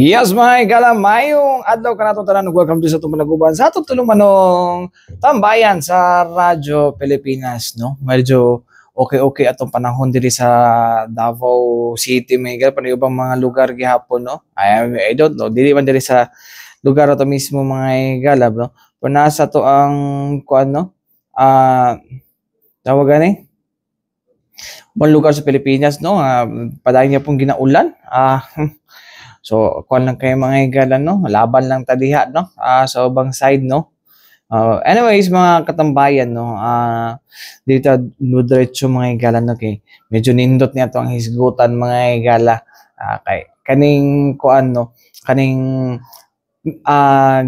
Yes, mga igala, mayong adlaw ka nato tanan. Welcome to sa itong panaguban sa itong tulumanong tambayan sa Radyo Pilipinas, no? Medyo okay atong panahon diri sa Davao City, mga igala, pa ubang mga lugar gihapon, no? I don't know, dili man diri sa lugar ato mismo, mga igala, no? Kung nasa to ang kuan, no? Tawag gani? Mga lugar sa Pilipinas, no? Padayon niya pong ginaulan. So, kuan lang kayo mga igala, no? Laban lang tadiha, no? Sa ubang side, no? Anyways, mga katambayan, no? Dito, diretso mga igala, no? Kay medyo nindot niya to ang hisgutan mga igala. Kay kaning kuan, no? Kaning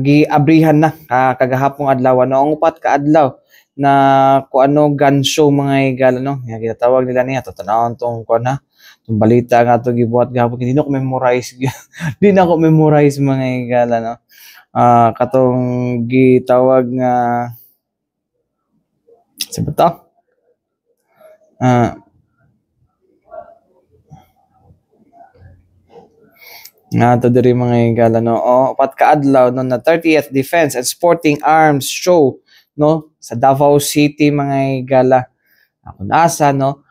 giabrihan na kagahapong adlaw, no? Ang upat ka adlaw na kuano gun show mga igala, no? Nga ginatawag nila niya, tatanawon tong kuan na yung balita nga ito gibuhat gahapon, hindi na ako memorize hindi na ako memorize mga igala, no? Katong gitawag nga sa to nga to diri mga igala, no? Upat ka adlaw, no, na 30th Defense and Sporting Arms Show, no, sa Davao City mga igala. Kung asa, no,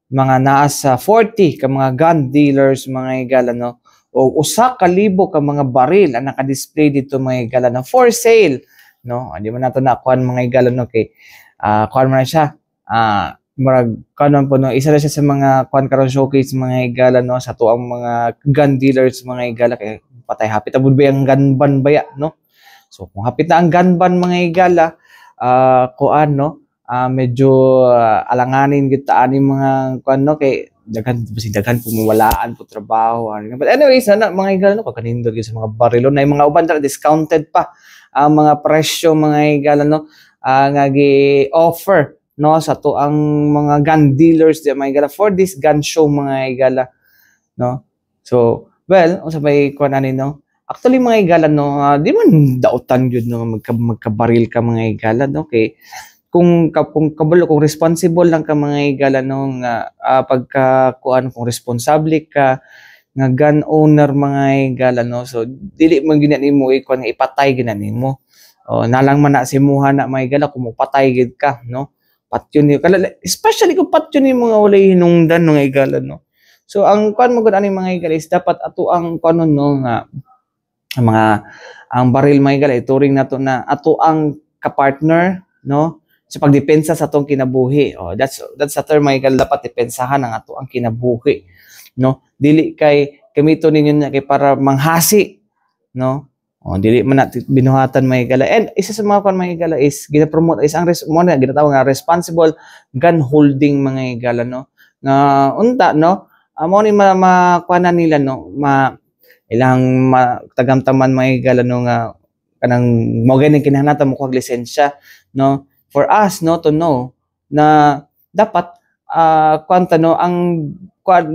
mga nasa 40 ka mga gun dealers mga igala, no, o usa ka libo ka mga baril ang naka-display dito mga igala, no, for sale, no. Di man nato na kuan mga igala, no, kay kuan man siya, marag kanon po, no, isa na siya sa mga kuan karon showcase mga igala, no, sa tuang mga gun dealers mga igala, kay patay hapit abud ba ang gun ban baya, no. So kung hapit na ang gun ban mga igala, kuan, no, medyo alanganin kita ani mga kuan, no, kay daghan pumuwalaan po trabaho. But anyways, mga igala, no, pagkanindot sa mga barilo na yung mga uban discounted pa ang mga presyo mga igala, no, nga gi-offer, no, sa to ang mga gun dealers di mga igala for this gun show mga igala, no. So well, unsa may kuan ani, no, actually mga igala, no, di man dautan gyud, no, magkabaril ka mga igala, no, kay kung kabalo, kung responsible lang ka mga igala, no, nga pagka kuan, kung responsable ka nga gun owner mga igala, no, so dili man gina nimo ikuan nga ipatay gina nimo. Nalang man na simuha na mga igala kung patay gid ka, no, patyon ni kala, especially kung patyon ni mga walay hinungdan mga igala, no. So ang kuan mo gud ani mga igala is dapat ato ang kuan, no, nga ang baril mga igala ituring nato na ato ang kapartner, no, sa pagdepensa sa atong kinabuhi. That's the term mga igala, dapat depensahan ang ato ang kinabuhi, no. Dili kay gamiton ninyo na kay para manghasi, no. Dili man natin binuhatan mga igala. And isa sa mga kuan mga igala is gina-promote is ang ginatawag nga responsible gun holding mga igala, no. Nga unta, no, mo ni makuanan nila, no, ilang tagamtaman mga igala, no, nga kanang mo ganing kinahanglan mo kog lisensya, no, for us, no, to know na dapat kwanta, no, ang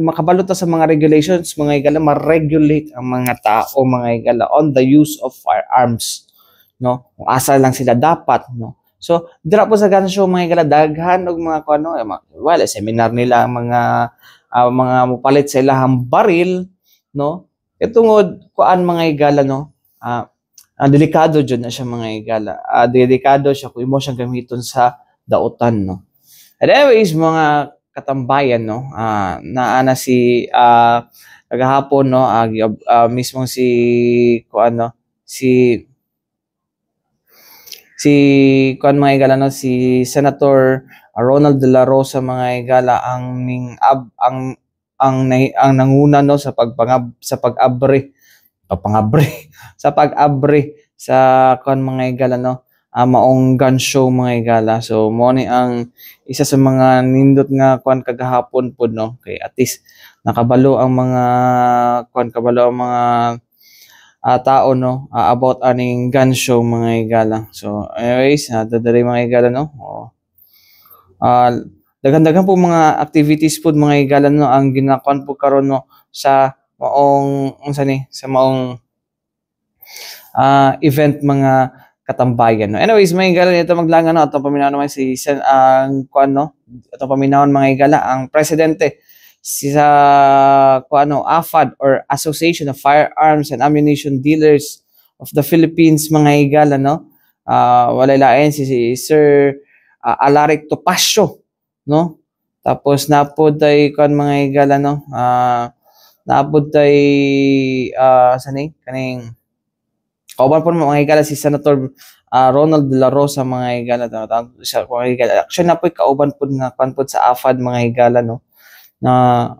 makabalo ta sa mga regulations mga igala, ma-regulate ang mga tao mga igala on the use of firearms, no, kung asa lang sila dapat, no. So dira po sa gun show mga igala, daghan og mga kuno, well, seminar nila mga mupalit sa ilahang baril, no. Itungod kuan mga igala, no, delikado jud na siya mga igala. Delikado siya kung imo siyang gamiton sa dautan, no. And anyways, mga katambayan, no, naana si kagahapon, no, mismong si kuan, no, si kuan mga igala, no, si Senator Ronald De La Rosa mga igala ang nanguna, no, sa pag-abre sa kuan mga igala, no, maong gun show mga igala. So mo ni ang isa sa mga nindot nga kuan kagahapon pod, no, kay at least nakabalo ang mga kuan, kabalo ang mga tao, no, about aning gun show mga igala. So anyways, dadari mga igala, no, daghan-daghan po mga activities po mga igala, no, ang ginakuan po karon, no, sa maong sa maong event mga katambayan, no. Anyways, mga igala, ito maglangan, no, atong paminawan naman si ang kuan, no, atong paminawan mga igala ang presidente sa AFAD or Association of Firearms and Ammunition Dealers of the Philippines mga higala no. Walay lain si Sir Alaric Topacio no. Tapos napod ay mga higala no. Napod ay kaning kauban po mga higala si Senator Ronald De La Rosa mga higala siya mga higala. Actually napoy kauban po nga kanpod sa AFAD mga higala no. Na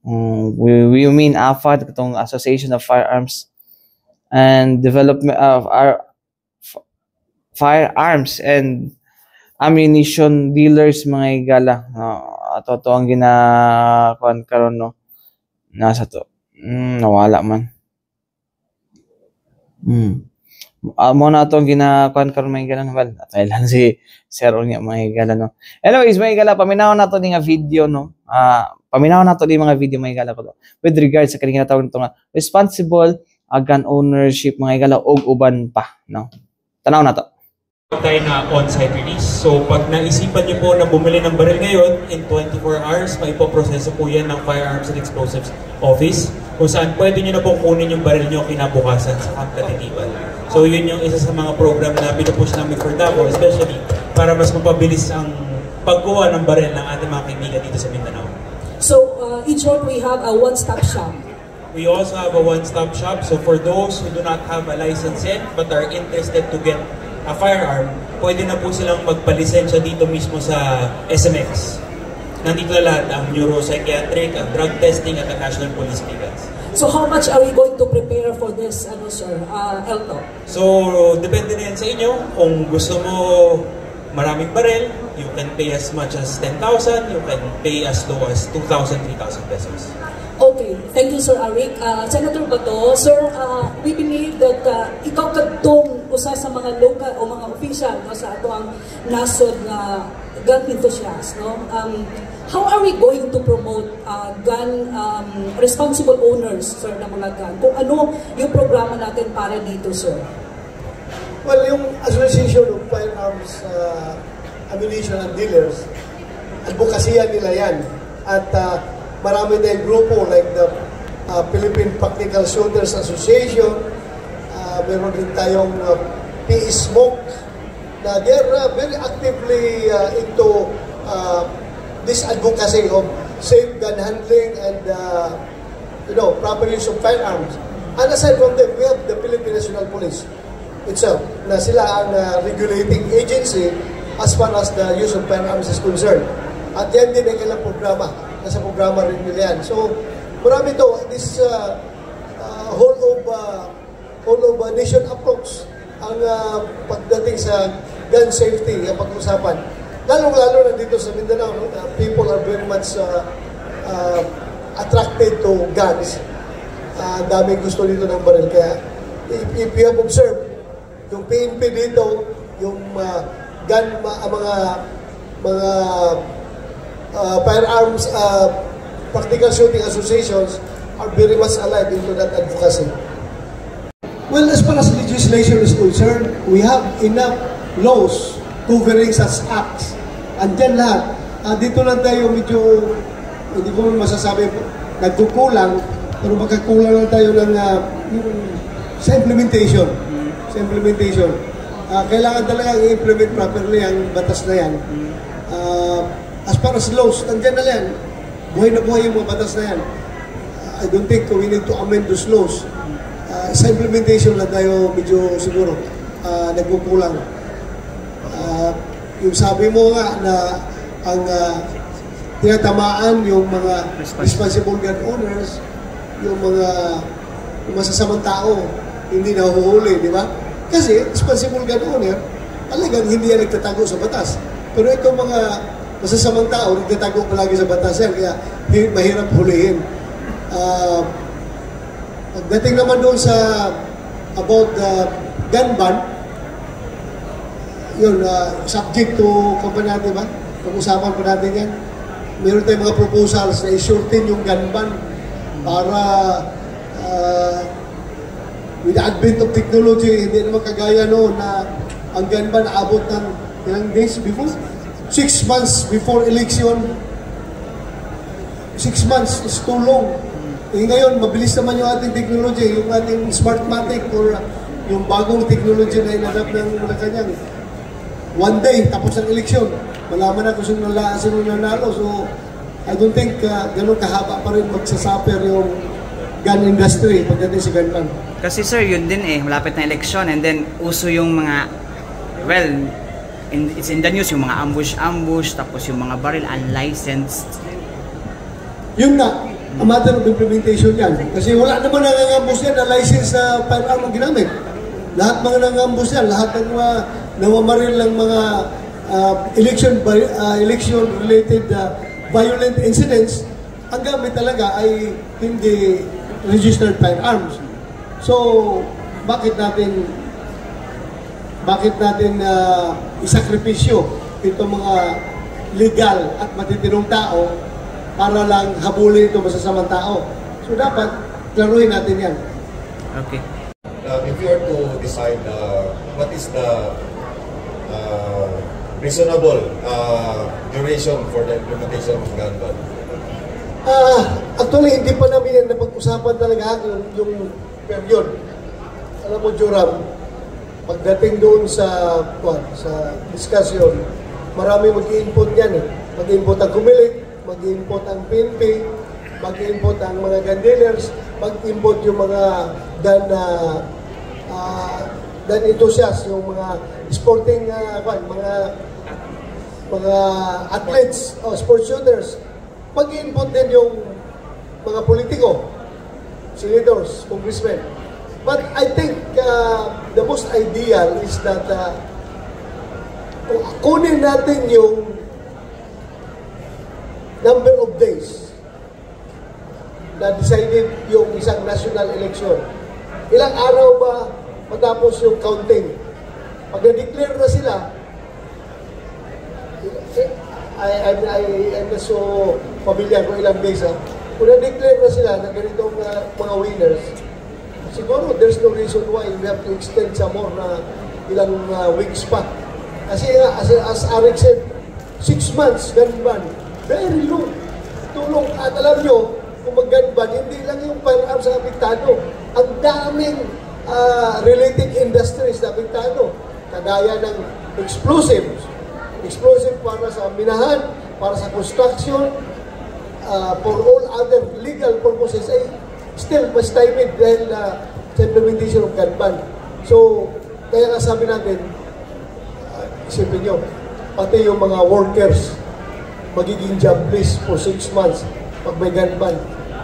we mean AFAD katong Association of Firearms and Development of our Firearms and Ammunition Dealers mga higala. Ato to ang ginakuan karon no. Nasa to. Nawala man. Mo na itong ginakuan karon mga higala. Well, atay lang si Sir Onya mga higala no. Anyways mga higala, paminaw na to ni nga video no. Paminaw na to ni mga video mga higala ko to. With regards sa kaning tawag nito nga responsible gun ownership mga higala og uban pa no. Tanaw na to. Tayo na on-site release. So pag naisipan niyo po na bumili ng baril ngayon, in 24 hours, maipoproseso po yan ng Firearms and Explosives Office kung saan pwede niyo na po kunin yung baril niyo kinabukasan sa Camp Katitiban. So yun yung isa sa mga program na pinupush namin for Davao, especially para mas mapabilis ang pagkuha ng baril ng ating mga kaibigan dito sa Mindanao. So in short, we have a one-stop shop. We also have a one-stop shop. So for those who do not have a license yet but are interested to get a firearm, pwede na po silang magpalisensya dito mismo sa SMX. Nandito na lahat ang neuropsychiatric, ang drug testing at ang national police clearance. So how much are we going to prepare for this, sir, Elto? So depende na yan sa inyo. Kung gusto mo maraming baril, you can pay as much as 10,000, you can pay as low as 2,000, 3,000 pesos. Okay, thank you Sir Alaric. Senator Bato, sir, we believe that ikaw kadtong usa sa mga local o mga official no, sa ato ang nasod na gun enthusiast. No? How are we going to promote gun responsible owners, sir, ng mga gun? Kung ano yung programa natin para dito, sir? Well, yung Association of Firearms Ammunition and Dealers, advokasya nila yan. At marami tayong grupo like the Philippine Practical Shooters Association, meron din tayong PE Smoke, na they're very actively into this advocacy of safe gun handling and proper use of firearms. And aside from them, we have the Philippine National Police itself, na sila ang regulating agency as far as the use of firearms is concerned. At yan din ang kailang programa. Nasa programa rin nila yan. So, marami to. This whole of nation approach ang pagdating sa gun safety ang pag-usapan. Lalo na dito sa Mindanao, no? People are very much attracted to guns. Daming gusto dito ng baril. Kaya, if you have observed, yung PNP dito, yung gun, mga firearms practical shooting associations are very much alive into that advocacy. Well, as far as legislation is concerned, we have enough laws covering such acts. Andyan lahat. Dito lang tayo medyo, hindi ko masasabi, nagkukulang, pero magkakulang lang tayo ng sa implementation. Sa implementation. Kailangan talaga i-implement properly ang batas na yan. As far as laws, nandiyan na yan. Buhay na buhay yung mga batas na yan. I don't think we need to amend those laws. Sa implementation lang tayo medyo siguro nagkukulang. Yung sabi mo nga na ang tinatamaan yung mga responsible gun owners, yung masasamang tao, hindi nahuhuli, di ba? Kasi responsible gun owner, talagang hindi yan nagtatago sa batas. Pero itong mga masasamang tao, nagtatago palagi sa batas yan, kaya mahirap hulihin. Pagdating naman doon sa about the gun ban, yun, subject to company natin ba? Pag-usapan pa natin yan. Meron tayong mga proposals na isurtin yung gun ban para with the advent of technology, hindi naman kagaya noon na ang gun ban abot ng ilang days before? 6 months before election. 6 months is too long. Eh ngayon, mabilis naman yung ating technology, yung ating Smartmatic or yung bagong technology na inanap ng Malacanang. One day, tapos ang eleksyon, malaman na kung sino nanalo. So, I don't think ganun kahaba pa rin magsasuffer yung gun industry pagdating sa gunman. Kasi sir, yun din malapit na eleksyon and then uso yung mga, well, it's in the news, yung mga ambush, tapos yung mga baril unlicensed. Yun nga, a matter of implementation yan. Kasi wala naman nangangambush yan na license na firearm ang ginamit. Lahat mga nangangambush yan, lahat ng mga nawamaril ng mga election-related violent incidents, ang gamit talaga ay hindi registered firearms. So, bakit natin isakripisyo itong mga legal at matitinong tao para lang habulin ito masasamang tao? So, dapat klaruhin natin yan. Okay. If you are to decide what is the reasonable duration for the implementation of gun ban? Actually, hindi pa namin yan napag-usapan talaga yung period. Alam mo, Joram, pagdating doon sa discussion, marami mag-i-input yan eh. Mag-i-input ang kumilik, mag-i-input ang PNP, mag-i-input ang mga gun dealers, mag-i-input yung mga gun enthusiasts, yung mga sporting, mga athletes o sports shooters. Mag-i-input din yung mga politiko, senators, congressmen. But I think the most ideal is that kung kunin natin yung number of days na decided yung isang national election. Ilang araw ba matapos yung counting? Pag na-declare na sila, I'm not so familiar kung ilang days. Kung na-declare na sila na ganitong mga winners, siguro there's no reason why we have to extend some more na ilang weeks pa. Kasi as Arik said, 6 months gun ban, very long. Tulong at alam nyo, kung mag-gun ban, hindi lang yung firearms ang apektado. Ang daming related industries na apektado. Kagaya ng explosives. Explosive para sa minahan, para sa construction, for all other legal purposes ay still mas timid dahil sa implementation of gun ban. So, kaya nga sabi natin, isipin nyo, pati yung mga workers, magiging jobless for 6 months pag may gun ban.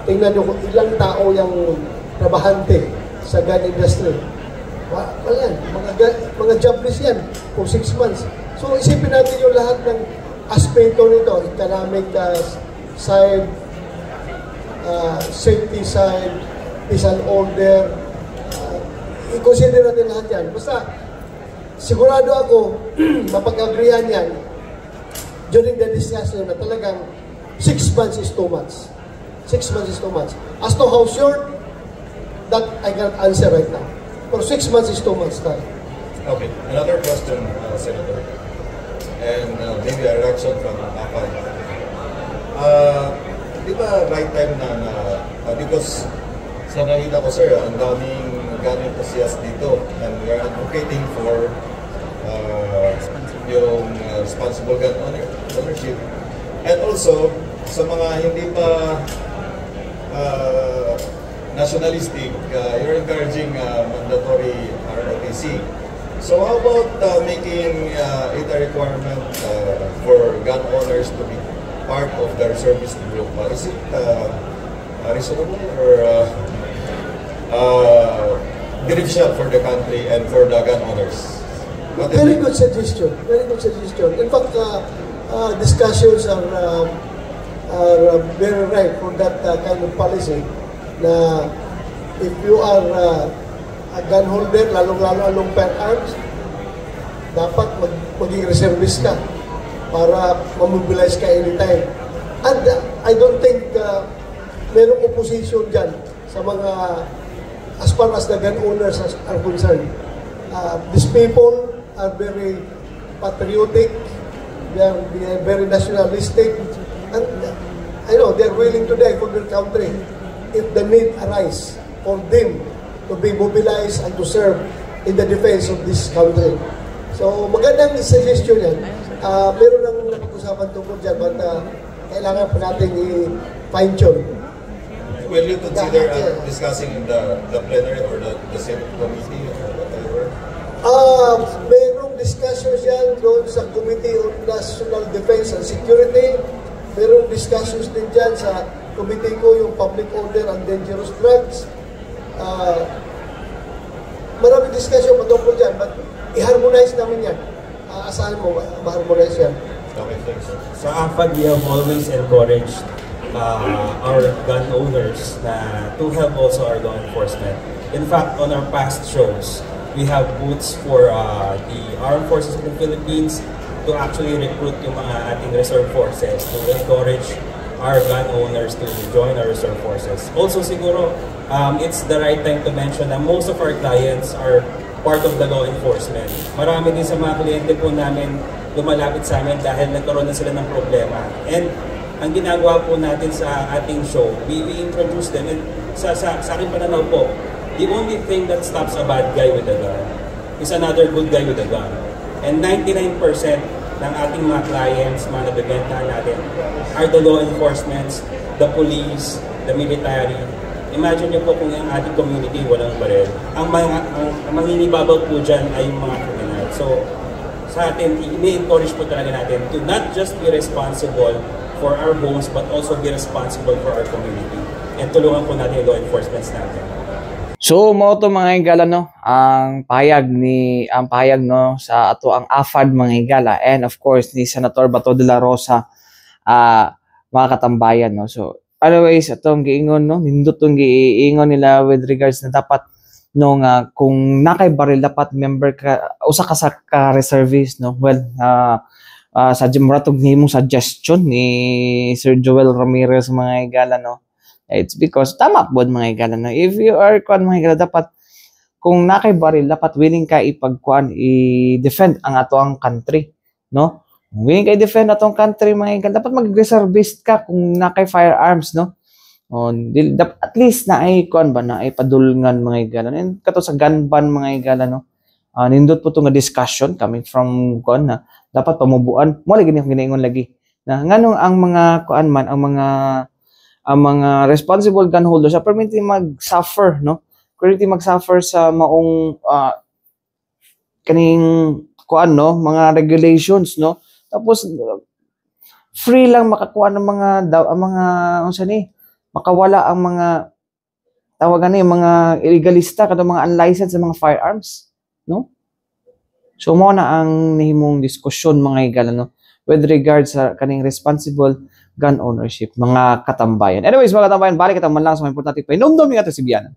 Tingnan nyo kung ilang tao yung trabahante sa gun industry. Wala yan, mga jobless yan for 6 months. So, isipin natin yung lahat ng aspeto nito, economic side, safety side, peace and order, i-consider natin lahat yan. Basta, sigurado ako, mapag-agreehan yan during the discussion na talagang 6 months is too much. 6 months is too much. As to how short, that I cannot answer right now. For 6 months is too much time. Okay, another question, Senator. And maybe a reaction from Akay. Di ba right time na because sa nakita ko sir, ang daming gun enthusiasts dito and we are advocating for yung responsible gun ownership. And also, sa mga hindi pa nationalistic, you're encouraging mandatory ROTC. So how about making it a requirement for gun owners to be part of their service group? Is it reasonable or beneficial for the country and for the gun owners? Very good suggestion. Very good suggestion. In fact, discussions are very right for that kind of policy na if you are a gun holder, lalong-lalo along firearms, dapat maging reservist ka para mamobilize ka anytime. And I don't think merong opposition dyan sa mga, as far as the gun owners are concerned. These people are very patriotic, they are very nationalistic, and I know they're willing to die for their country if the need arise for them to be mobilized and to serve in the defense of this country. So magandang suggestion yan. Meron lang napag-usapan tungkol dyan, but kailangan pa natin i-fine-tune. Will you consider discussing in the plenary or the Senate committee or whatever? Merong discussions yan doon sa Committee on National Defense and Security. Merong discussions din dyan sa committee ko, yung Public Order and Dangerous Drugs. Maraming discussion patungkol dyan, but i-harmonize namin yan. Asahan mo, ma-harmonize yan. Okay, thanks. Sa AFAD, we have always encouraged our gun owners to help also our law enforcement. In fact, on our past shows, we have booths for the Armed Forces of the Philippines to actually recruit yung mga ating reserve forces, to encourage our gun owners to join our reserve forces. Also siguro, it's the right time to mention that most of our clients are part of the law enforcement. Marami din sa mga kliyente po namin lumalapit sa amin dahil nagkaroon na sila ng problema. And ang ginagawa po natin sa ating show, we introduce them, and sa aking pananaw po, the only thing that stops a bad guy with a gun is another good guy with a gun. And 99% ng ating mga clients, mga nabibentahan natin, are the law enforcement, the police, the military. Imagine nyo po kung yung ating community walang baril. Ang mangingibabaw po dyan ay yung mga criminal. So, sa atin, i-encourage po talaga natin to not just be responsible for our homes, but also be responsible for our community. And tulungan po natin yung law enforcement natin. So mo to mga higala no, ang pahayag no sa ato ang AFAD mga higala, and of course ni Senator Bato de la Rosa, mga katambayan no. So anyways, atong giingon no, nindot tong giingon nila with regards na dapat no nga kung nakay baril dapat member ka, usa ka sa reservist no. Well, sa Jimratog ni mong suggestion ni Sir Joel Ramirez mga higala no. It's because tama po mga higala no. If you are mga higala, dapat kung nakay baril dapat willing ka i-defend ang ato ang country no. Willing ka i-defend atong country mga higala, dapat mag-reservist ka kung nakay firearms no. At least na ay ba na ay padulngan mga higala. And kato sa gun ban mga higala no. Nindot po itong discussion coming from na dapat pamubuan mo lagi niyang ginaingon lagi na nganong ang mga man ang mga responsible gun holders sa permanently mag-suffer no, currently mag-suffer sa maong kaning no, mga regulations no, tapos free lang makakuha ng mga unsa ni makawala ang mga tawagan ni mga illegalista kadto mga unlicensed sa mga firearms no. So mo na ang nahimong diskusyon mga higala no with regards sa kaning responsible gun ownership mga katambayan. Anyways mga katambayan, balik kita man lang sa mga importante pa inomdom nga to si Bianan.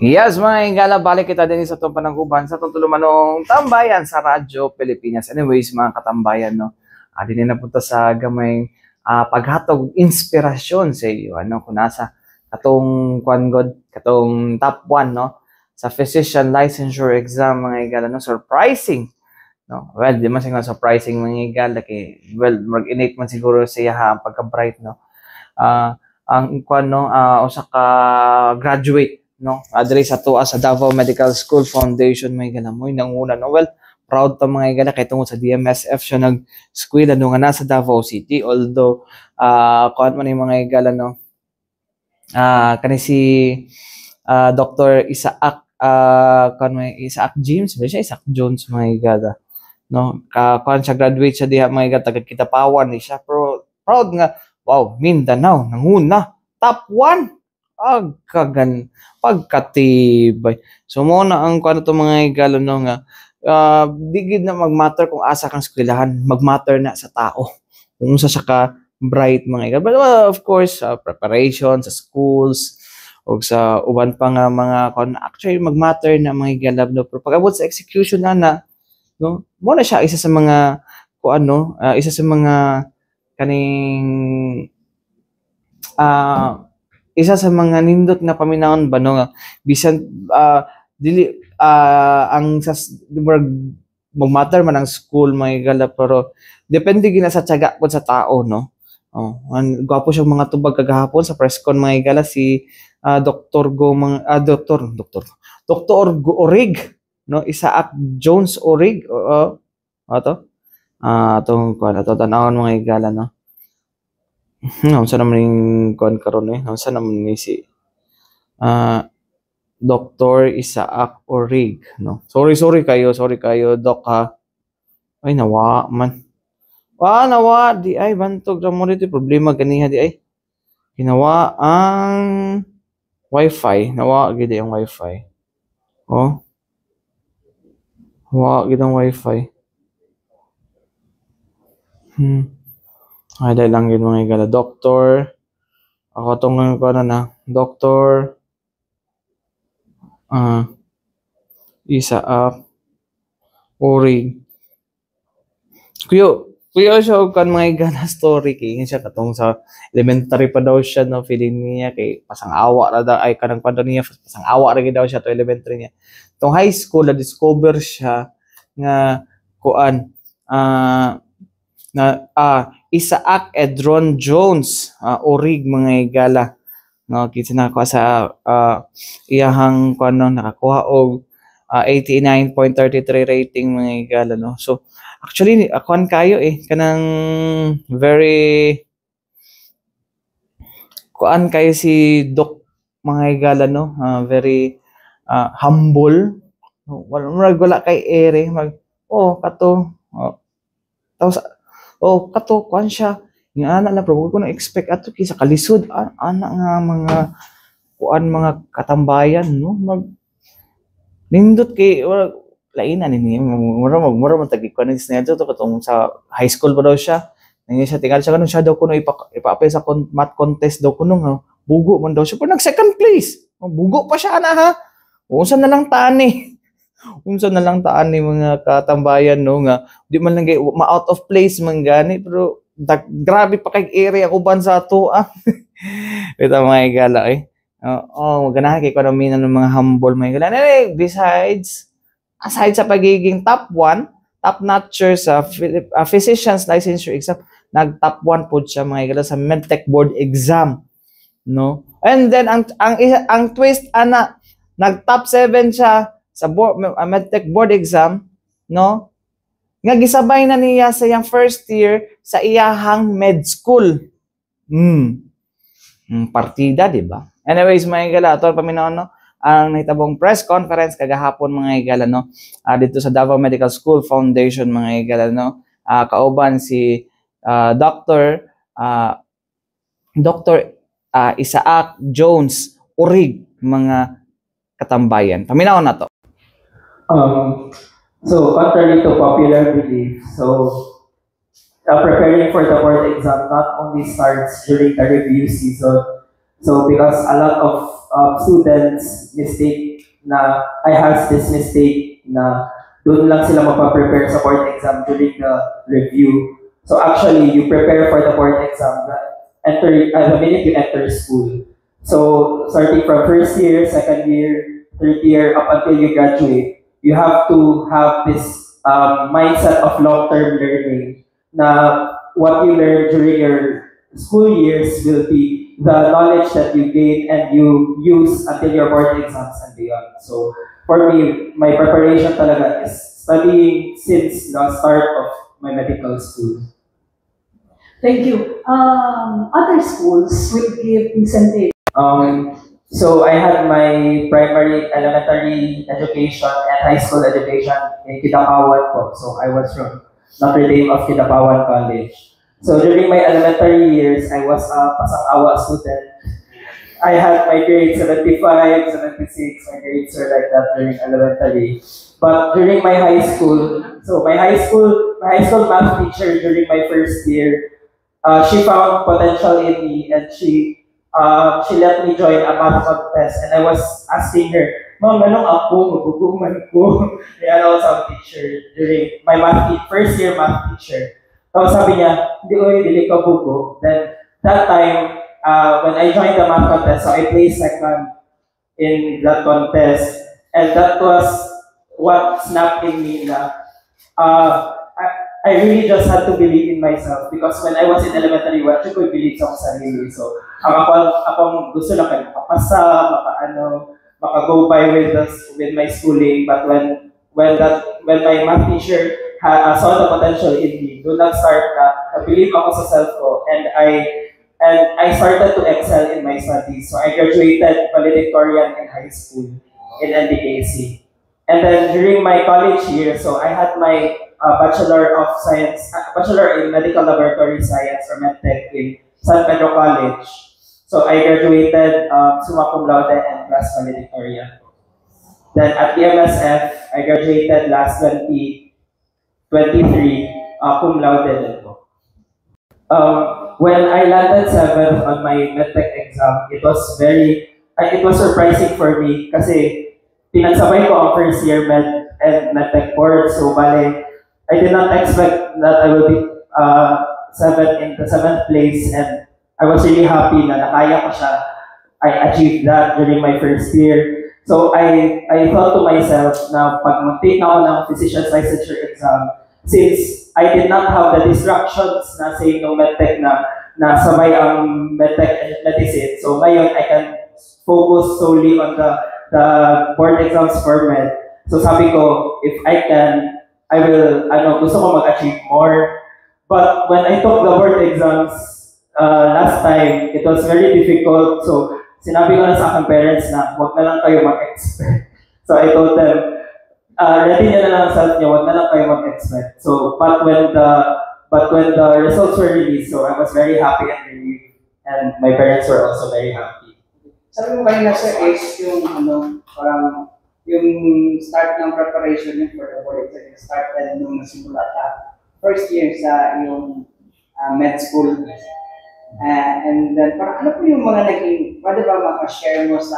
Yes mga higala, balik kita din sa itong panangguban sa itong tulumanong tambayan sa Radyo Pilipinas. Anyways mga katambayan no, din na punta sa gamay paghatog inspirasyon sa iyo ano kung nasa katong katong top 1 no sa physician licensure exam mga higala no, surprising no. Well, di man siguro surprising mga higala kay well mag-innate man siguro siya ang pagka-bright no. Ang usa ka graduate no adre sa tuwa sa Davao Medical School Foundation mga higala mo nanguna no. Well, proud ta mga higala kay tungod sa DMSF siya nag-eskwela no nga nasa Davao City, although man yung mga higala no kani si Dr. Isaac Isaac James ba siya, Isaac Jones mga higala no, kuan siya graduate siya diha mga higala, taga Kitapawan ni siya, pero proud nga wow, Mindanao nanguna top 1 pagkatibay. So mo na ang kuan to mga higala no nga digid na magmatter kung asa kang eskwelahan, magmatter na sa tao kung sa ka bright mga higala. But of course preparation sa schools o sa uban pa nga mga actually magmatter na mga higala no, pero pag-abot sa execution na no, mo na siya isa sa mga isa sa mga kaning isa sa mga nindot na paminahon ba no, bisan dili ang mag-matter man ang school mga igala, pero depende gina sa tiyaga po sa tao, no? Oh, gwapo siyang mga tubag kagahapon sa press con mga igala si Dr. Dr. Orig, no? Isaac Jones Orig, ato. Atong kuan ato tanawon mga igala, no? Unsa naman yung kuan karon eh? Unsa naman ni si Dr. Isaac Orig, no? Sorry kayo, Doc, ha. Ay, nawa man. Nawa, di ay, bantog na mo dito, problema ganiha di ay. Ginawa ang Wi-Fi, nawa, gidi ang Wi-Fi. Oh. Nawa, gidi ang Wi-Fi. Ay, dahil lang yun mga igala. Doctor, ako itong ko na, Doctor, Isaac Orig. Kuya siya og kan mga igala story kay siya katong sa elementary pa daw siya, no, feeling niya kay pasang awa ra daw ay kanang pando niya pasang awa ra gid daw siya to elementary niya. Tong high school na discover siya nga kuan Isaac Edron Jones Orig mga igala, no, kita na ko sa iyahang kuan no, nakakuha og 89.33 rating mga igala, no. So actually akuan kayo kanang very kuan kayo si Doc mga igala, no, very humble, wala kay ere kato kato kuan siya nga ana na pero ko na expect ato kisa kalisod ana nga mga kuan mga katambayan, no, nindot kay lainan ni mura matagi kuan ni Snell to katong sa high school pa daw siya. Nangyay siya tingal siya kanon siya daw kuno ipa-apply sa math contest daw kuno nga bugo man daw siya pero nag second place. Bugo pa siya ana ha. Unsa na lang taan ni mga katambayan, no, nga di man lang ma-out of place man gani pero grabe pa kay area uban sa ato ito mga igala maganahan kay kuno ng mga humble mga igala. Besides aside sa pagiging top 1, top notcher sa physician's licensure exam, nag-top 1 po siya mga igala sa medtech board exam, no? And then ang twist ana, nag-top 7 siya sa medtech board exam, no? Nga gisabay na niya sa iyang first year sa iyahang med school. Partida, di ba? Anyways, mga igala, ato paminaw, no, ang nahitabong press conference kagahapon mga igala, no, dito sa Davao Medical School Foundation mga igala, no, kauban si Dr. Isaac Jones Orig mga katambayan. Paminaw na to. So contrary to popular belief, preparing for the board exam not only starts during the review season. So because a lot of students I have this mistake na doon lang sila magpa-prepare sa board exam during the review. So actually, you prepare for the board exam the minute you enter school. So starting from first year, second year, third year, up until you graduate, you have to have this mindset of long-term learning na what you learn during your school years will be the knowledge that you gain and you use until your board exams and beyond. So for me, my preparation talaga is studying since the start of my medical school. Thank you. Other schools will give incentive. So I had my primary, elementary education and high school education in Kidapawan po. So I was from Notre Dame of Kidapawan College. So during my elementary years, I was a pasang-awa student. I had my grades 75, 76, my grades were like that during elementary. But during my high school, my high school math teacher during my first year, she found potential in me and she let me join a math contest. And I was asking her, Ma'am, anong ako? Maguguman ko. Yan ako sa teacher during my first year math teacher. Tapos sabi niya, dili ka bugo. Then, that time, when I joined the math contest, so I placed second in that contest. And that was what snapped in me na I really just had to believe in myself because when I was in elementary, what you could believe sa sarili. So, akong gusto lang kayo makapasa, maka-go by with my schooling. But when my math teacher saw the potential in me, do not start na believe ako sa self ko, and I started to excel in my studies. So I graduated valedictorian in high school in NDKC. And then during my college year, so I had my Bachelor of Science, Bachelor in Medical Laboratory Science or MedTech in San Pedro College. So I graduated summa cum laude and class valedictorian. Then at the MSF, I graduated last 2023 cum laude din po. When I landed 7th on my MedTech exam, it was surprising for me kasi pinagsabay ko ang first year med and MedTech board. So bale, I did not expect that I will be 7th place, and I was really happy na nakaya ko siya. I achieved that during my first year. So I thought to myself na pag mag-take na ako ng physician's licensure exam, since I did not have the distractions na say no MedTech na sabay ang MedTech and medicine, so ngayon I can focus solely on the board exams for med. So sabi ko, if I can, I will, gusto ko mag-achieve more. But when I took the board exams last time, it was very difficult. So sinabi ko na sa aking parents na huwag na lang kayo mag-expect. So I told them, ready nyo na lang self nyo, huwag na lang kayo mag-expect. So, but when the results were released, so I was very happy and relieved. And my parents were also very happy. Sabi mo kanina sir, is yung parang yung start ng preparation niyo for the board exam, started nung nasimula ka first year sa yung med school. And then parang ano po yung mga naging, pwede ba maka-share mo sa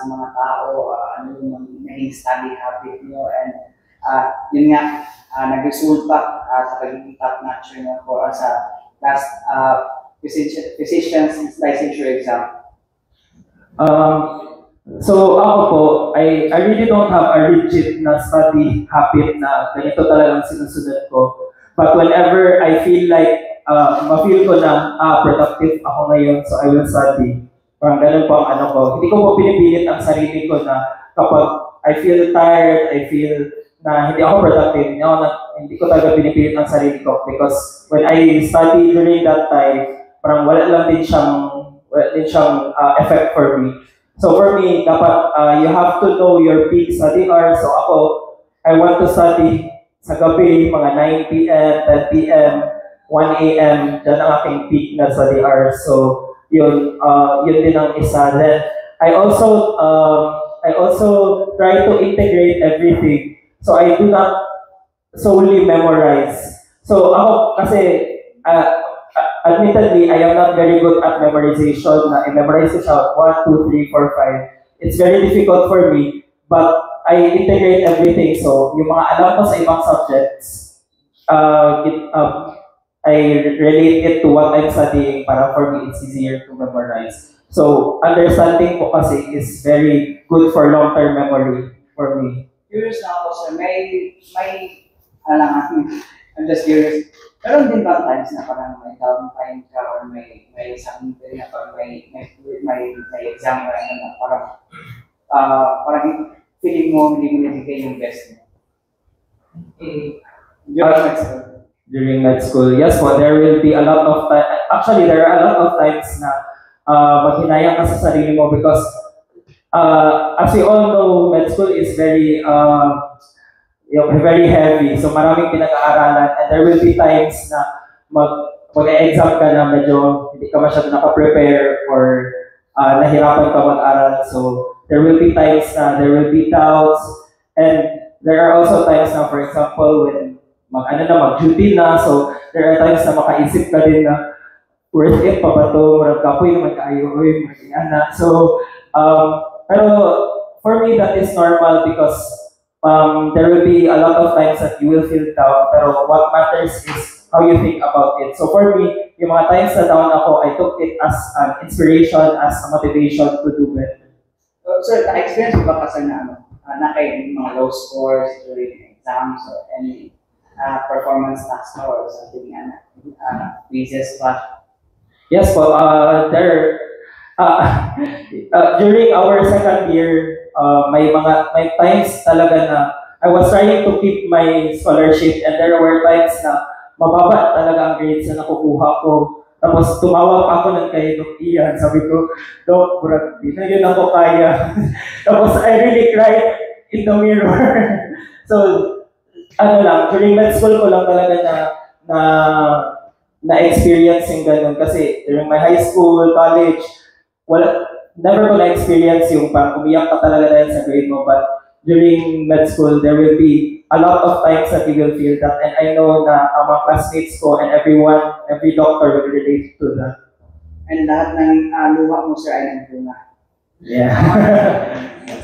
mga tao, ano yung naging study habit niyo, and yun nga, nag-resulta sa pagiging top-notch niyo for sa last physician's licensure exam. So ako po, I really don't have a rigid na study habit na ganito talagang sinusunod ko. But whenever I feel like ma-feel ko na productive ako ngayon, so I will study. Parang ganun po ang ko. Hindi ko po pinipilit ang sarili ko na kapag I feel tired, I feel na hindi ako productive, hindi ko talaga pinipilit ang sarili ko. Because when I study during that time, parang wala din siyang effect for me. So for me, dapat you have to know your peak study hours. So ako, I want to study sa gabi, mga 9 p.m., 10 p.m., 1 a.m., dyan ang aking peak na study hours. So yun din ang isa. Then I also try to integrate everything. So I do not solely memorize. So ako kasi admittedly, I am not very good at memorization. I-memorize ko siya 1, 2, 3, 4, 5. It's very difficult for me, but I integrate everything. So, yung mga alam ko sa ibang subjects, I relate it to what I'm studying para for me, it's easier to memorize. So, understanding po kasi is very good for long-term memory for me. Curious na ako, sir. I'm just curious. Meron din ba times na parang may downtime ka or may isang day na parang may exam ka na parang feeling mo hindi mo nabigay yung best mo? During med school, yes po, there will be a lot of time. Actually, there are a lot of times na maghinayang ka sa sarili mo because as we all know, med school is very heavy. So maraming pinag-aaralan, and there will be times na mag-exam ka na medyo hindi ka masyado naka-prepare or nahirapan ka mag-aral. So there will be times na there will be doubts, and there are also times na, for example, when mag-duty na, so there are times na makaisip ka din na worth it pa ba ito, marag kapoy, magkaayoy, mag-iana. So, pero for me, that is normal because there will be a lot of times that you will feel down, pero what matters is how you think about it. So for me, yung mga times na down ako, I took it as an inspiration, as a motivation to do better. Sir, na-experience mo ba kasi na kayo mga low scores during exams or any performance task or something quizzes pa? Yes po, during our second year, may times talaga na I was trying to keep my scholarship and there were times na mababa talaga ang grades na nakukuha ko. Tapos tumawa pa ako ng kay Dok Ian. Sabi ko, Dok, burat, di na yun ako kaya. Tapos I really cried in the mirror. So, during med school ko lang talaga na-experience yung ganun. Kasi during my high school, college, never ko na-experience yung parang umiyak ka talaga dahil sa grade mo. But during med school, there will be a lot of times that you will feel that. And I know na mga classmates ko and every doctor will relate to that. And lahat ng luha mo, sir, ay nagdunga. Yeah.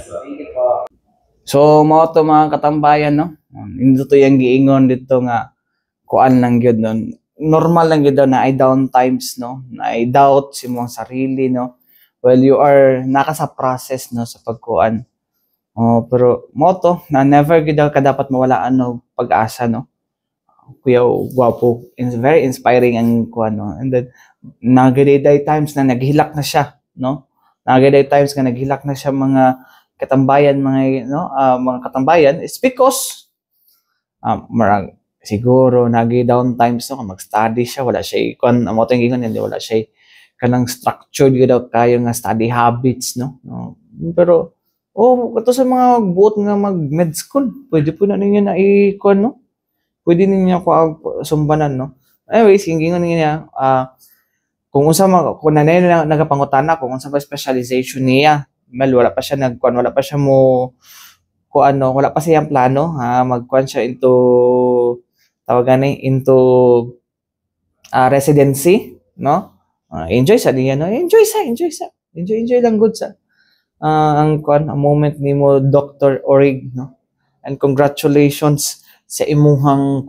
So, thank you po. So, mga to mga katambayan, no? Hindi to yung giingon dito nga kuan lang yun, no? Normal lang yun daw na ay down times, no? Na ay doubt si mong sarili, no? Well, you are naka sa process, no? Sa pagkuan. Pero moto na never gid ka dapat mawalaan no pag-asa, no? Kuya gwapo, very inspiring ang kuan, no? And then nagaday times na naghilak na siya, no? Nagaday times nga naghilak na siya mga katambayan, mga katambayan is because marag siguro nagi down times no mag-study siya, wala siya kuan amo tong gingon hindi wala siya kanang structured gid kayo nga study habits, no? Pero kato sa mga buot nga mag-med school, pwede po na ninyo na i-kuan, no? Pwede ninyo ko sumbanan, no? Anyways, gingon niya, kung na nagapangutana, kung unsa ba specialization niya, wala pa siya nagkuan, wala pa siya wala pa siyang plano, magkuan siya into, residency, no? Enjoy sa niya, no? Enjoy lang good sa. Ang moment ni mo Dr. Orig, no? And congratulations sa imuhang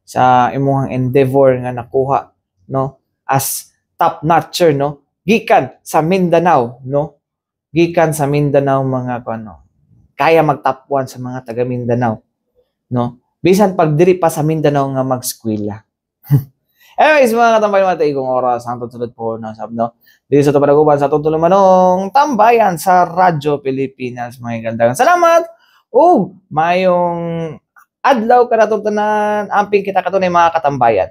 sa imuhang endeavor nga nakuha, no? As top notcher, no? Gikan sa Mindanao, no? Gikan sa Mindanao mga kaya mag top 1 sa mga taga Mindanao, no? Bisan pag diri pa sa Mindanao nga mag-eskwela. Anyways, mga katambayan, mga taigong oras, ang tutulad po na no? Dito sa Tupadaguban sa tutulong manong tambayan sa Radyo Pilipinas, mga gandang. Salamat! Mayong adlaw ka na amping kita katunay mga katambayan.